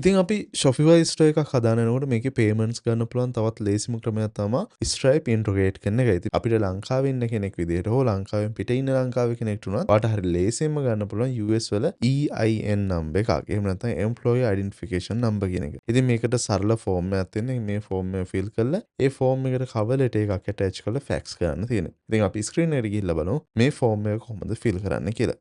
ඉතින් අපි Shopify store එකක් හදාන යනකොට මේකේ payments ගන්න පුළුවන් තවත් ලේසිම ක්‍රමයක් තමයි Stripe integrate කරන එක. ඉතින් අපිට ලංකාවේ ඉන්න කෙනෙක් විදිහට හෝ ලංකාවෙන් පිට ඉන්න ලංකාවේ කෙනෙක්ට උනත් ඔයාලට හරි ලේසියෙන්ම ගන්න පුළුවන් US වල EIN number එකක්. එහෙම නැත්නම් employee identification number කියන එක. ඉතින් මේකට සරල ෆෝම් එකක් තියෙනවා. මේ ෆෝම් එක fill කරලා ඒ ෆෝම් එකට cover letter එකක් attach කරලා fax කරන්න තියෙනවා. ඉතින් අපි screen එකට ගිහිල්ලා බලමු මේ ෆෝම් එක කොහොමද fill කරන්න කියලා.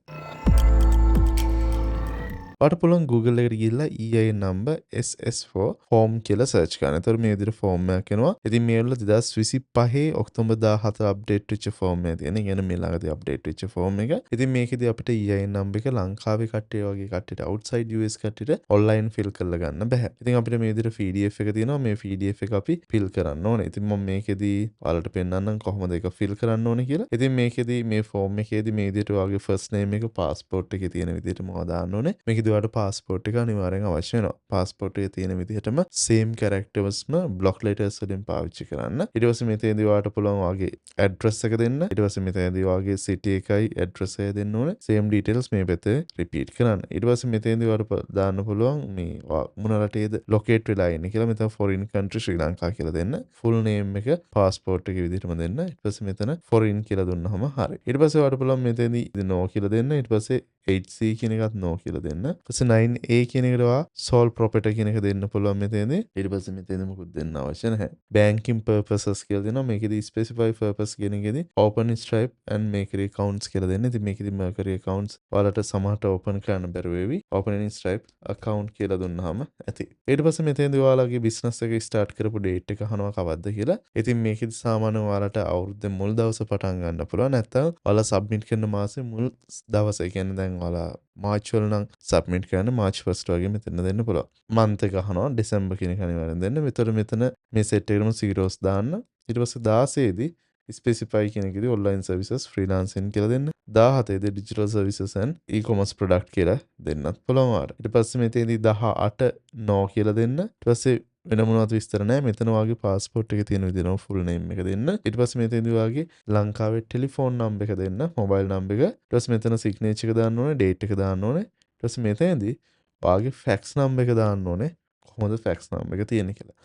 ඔයාලට පුළුවන් Google එකට ගිහිල්ලා EIN number SS4 form කියලා search කරන්න. එතකොට මේ විදිහට form එකක් එනවා. ඉතින් මේ වල 2025 ඔක්තෝබර් 14 update වෙච්ච form එක තියෙන. يعني මේ ළඟදී update වෙච්ච form එක. ඉතින් මේකෙදි අපිට EIN number එක ලංකාවේ කට්ටිය වගේ කට්ටියට outside US කට්ටියට online fill කරලා ගන්න බෑ. ඉතින් අපිට මේ විදිහට PDF එක තියෙනවා. මේ PDF එක අපි fill කරන්න ඕනේ. ඉතින් මම මේකෙදි ඔයාලට පෙන්නන්නම් කොහොමද ඒක fill කරන්න ඕනේ කියලා. ඉතින් මේකෙදි මේ form එකේදී මේ විදිහට ඔයාගේ first name එක passport එකේ තියෙන විදිහටම දාන්න ඕනේ. මේකෙදි ඔයාලට passport එක අනිවාර්යෙන් අවශ්‍ය වෙනවා. passport එකේ තියෙන විදිහටම same charactersම block letters වලින් පාවිච්චි කරන්න. ඊට පස්සේ මෙතනදී ඔයාලට පුළුවන් ඔයාගේ address එක දෙන්න. ඊට පස්සේ මෙතනදී ඔයාගේ city එකයි address එක දෙන්න ඕනේ. same details මේ පැත්තේ repeat කරන්න. ඊට පස්සේ මෙතනදී ඔයාලට දාන්න පුළුවන් මේ මොන රටේද locate වෙලා ඉන්නේ කියලා. මෙතන foreign country ශ්‍රී ලංකා කියලා දෙන්න. full name එක passport එකේ විදිහටම දෙන්න. ඊට පස්සේ මෙතන foreign කියලා දුන්නාම හරි. ඊට පස්සේ ඔයාලට පුළුවන් මෙතනදී no කියලා දෙන්න. ඊට පස්සේ 8C කියන එකත් no කියලා දෙන්න. ඊපස්සේ 9A කියන එකට ඔයා sole proprietor කියන එක දෙන්න පුළුවන් මෙතනදී. ඊට පස්සේ මෙතනදී මොකුත් දෙන්න අවශ්‍ය නැහැ. banking purposes කියලා දෙනවා. මේකෙදී specify purpose කියන එකේදී open Stripe and Mercury accounts කියලා දෙන්න. ඉතින් මේකෙදී Mercury accounts ඔයාලට සමහරට open කරන්න බැරුව වෙවි. opening Stripe account කියලා දුන්නාම ඇති. ඊට පස්සේ මෙතනදී ඔයාලගේ business එක start කරපු date එක අහනවා කවද්ද කියලා. ඉතින් මේකෙදී සාමාන්‍යයෙන් ඔයාලට අවුරුද්දේ මුල් දවසේ පටන් ගන්න පුළුවන්. නැත්නම් ඔයාලා submit කරන මාසේ මුල් දවසේ කියන්නේ දැන් ඔයාලා මාර්ච් වල නම් සබ්මිට් කරන්න මාර්ච් 1st වගේ මෙතන දෙන්න පුළුවන්. month එක අහනවා ඩිසෙම්බර් කියන එක අනිවාර්යෙන් දෙන්න. මෙතන මේ set එකේම zeros දාන්න. ඊට පස්සේ 16 දී specify කියන එකේදී online services freelancing කියලා දෙන්න. 17 දී digital services and e-commerce product කියලා දෙන්නත් පුළුවන් වාට. ඊට පස්සේ මෙතනදී 18 no කියලා දෙන්න. ඊට පස්සේ වෙන මොනවත් විස්තර නැහැ. මෙතන ඔයාගේ passport එකේ තියෙන විදිහටම full name එක දෙන්න. ඊට පස්සේ මෙතනදී ඔයාගේ ලංකාවේ ටෙලිෆෝන් නම්බර් එක දෙන්න, mobile number එක. ඊට පස්සේ මෙතන signature එක දාන්න ඕනේ, date එක දාන්න ඕනේ. ඊට පස්සේ මෙතනදී ඔයාගේ fax number එක දාන්න ඕනේ. කොහොමද fax number එක තියෙන්නේ කියලා.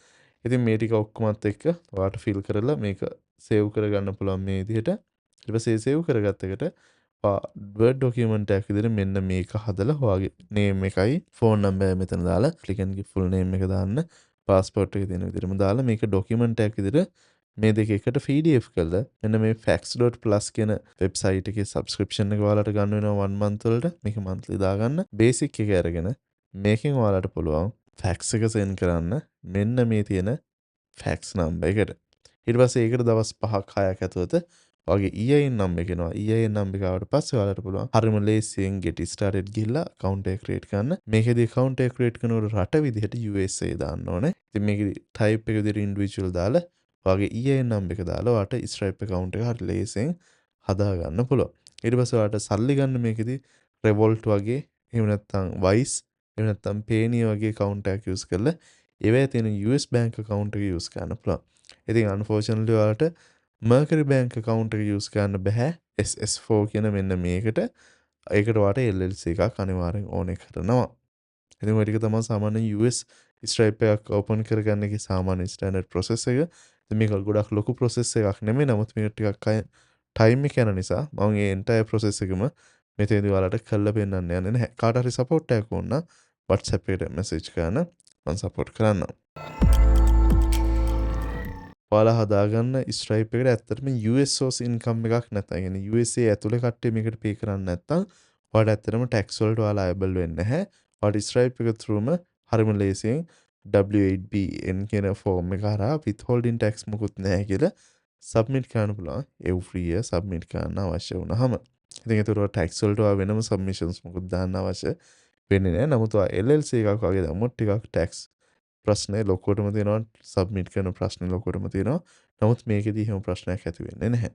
ඉතින් මේ ටික ඔක්කොමත් එක්ක ඔයාලට fill කරලා මේක save කරගන්න පුළුවන් මේ විදිහට. ඊට පස්සේ save කරගත්ත එකට Word document එකක් විදිහට මෙන්න මේක හදලා ඔයාගේ name එකයි phone number එක මෙතන දාලා applicant ගේ full name එක දාන්න. passport එකේ තියෙන විදිහටම දාලා මේක document එකක් විදිහට මේ දෙක එකට PDF කරලා මෙන්න මේ fax.plus කියන website එකේ subscription එක ඔයාලට ගන්න වෙනවා 1 month වලට. මේක monthly දාගන්න. basic එක අරගෙන මේකෙන් ඔයාලට පුළුවන් fax එක send කරන්න මෙන්න මේ තියෙන fax number එකට. ඊට පස්සේ ඒකට දවස් 5ක් 6ක් ඇතුළත ඔයාගේ EIN number එක එනවා. EIN number එක ආවට පස්සේ ඔයාලට පුළුවන් හරිම ලේසියෙන් get started ගිහිල්ලා account එක create කරන්න. මේකේදී account එක create කරනකොට රට විදිහට USA දාන්න ඕනේ. ඉතින් මේකේදී type එක විදිහට individual දාලා ඔයාගේ EIN number එක දාලා ඔයාලට Stripe account එක හරි ලේසියෙන් හදා ගන්න පුළුවන්. ඊට පස්සේ ඔයාලට සල්ලි ගන්න මේකේදී Revolt වගේ එහෙම නැත්නම් Wise එහෙම නැත්නම් Payoneer වගේ account එකක් use කරලා ඒවැය තියෙන US bank account එක use කරන්න පුළුවන්. ඉතින් unfortunately ඔයාලට Mercury bank account එක use කරන්න බෑ SS4 කියන මෙන්න මේකට. ඒකට ඔයාලට LLC එකක් අනිවාර්යෙන් ඕනේ කරනවා. ඉතින් ඔය ටික තමයි සාමාන්‍ය US Stripe එකක් open කරගන්න එකේ සාමාන්‍ය standard process එක. ඉතින් මේක ගොඩක් ලොකු process එකක් නෙමෙයි. නමුත් මේක ටිකක් time එක යන නිසා මම මේ entire process එකම මෙතනදී ඔයාලට කරලා පෙන්නන්න යන්නේ නැහැ. කාට හරි support එකක් ඕන නම් WhatsApp එකට message කරන්න මම support කරන්නම්. ඔයාලා හදාගන්න Stripe එකට ඇත්තටම US source income එකක් නැත්නම් يعني USA ඇතුලේ කට්ටිය මේකට pay කරන්නේ නැත්නම් ඔයාලට ඇත්තටම tax වලට ඔයාලා liable වෙන්නේ නැහැ. ඔයාලට Stripe එක throughම හරිම ලේසියෙන් W8BN කියන form එක හරහා withholding tax මොකුත් නැහැ කියලා submit කරන්න පුළුවන්. every year submit කරන්න අවශ්‍ය වුණාම. ඉතින් ඒතර tax වලට ඔයා වෙනම submissions මොකුත් දාන්න අවශ්‍ය වෙන්නේ නැහැ. නමුත් ඔයා LLC එකක් වගේ දැම්මොත් ටිකක් tax ප්‍රශ්නේ ලොකුවටම තියෙනවා, සබ්මිට් කරන ප්‍රශ්නේ ලොකුවටම තියෙනවා. නමුත් මේකෙදී එහෙම ප්‍රශ්නයක් ඇති වෙන්නේ නැහැ.